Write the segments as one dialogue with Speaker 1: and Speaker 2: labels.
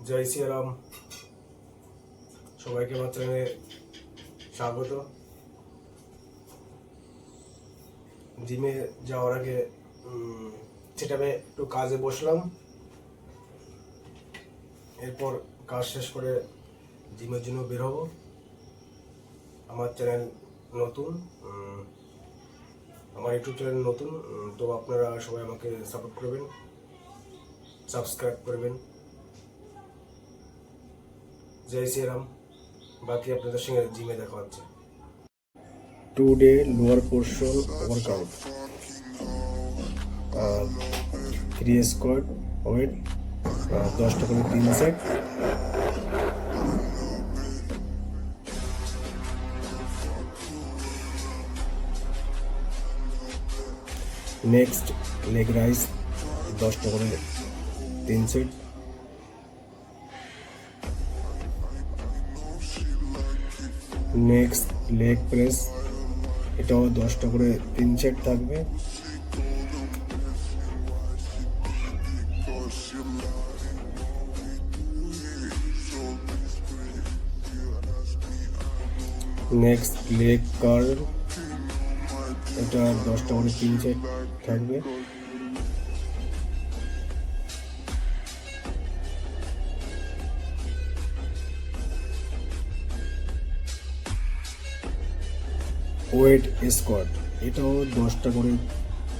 Speaker 1: জয় শ্রীরাম। সবাইকে আমার চ্যানেলে স্বাগত। জিমে যাওয়ার আগে সেটাবে একটু কাজে বসলাম, এরপর কাজ শেষ করে জিমের জন্য বের হব। আমার চ্যানেল নতুন, আমার ইউটিউব চ্যানেল নতুন, তো আপনারা সবাই আমাকে সাপোর্ট করবেন, সাবস্ক্রাইব করবেন। জয় শ্রীরাম। বাকি আপনাদের সঙ্গে জিমে দেখা হচ্ছে। Today lower portion workout, 3 squat weight, 10টা করে 3 সেট। নেক্সট লেগ রাইজ, 10টা করে 3 সেট। নেক্সট লেগ প্রেস, এটাও 10টা করে 3 সেট থাকবে। নেক্সট লেগ কার্ল, এটা 10টা করে 3 সেট থাকবে। ওয়েট স্কোয়াট, এটাও 10টা করে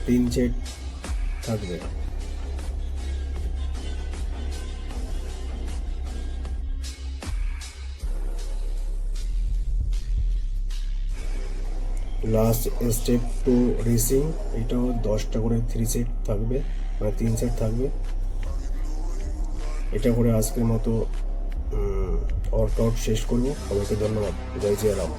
Speaker 1: 3 সেট থাকবে। লাস্ট স্টেপ টু রেসিং, এটাও 10টা করে 3 সেট থাকবে, মানে 3 সেট থাকবে। এটা করে আজকের মতো ওয়ার্কআউট শেষ করবো। সবাইকে ধন্যবাদ। জয় শ্রীরাম।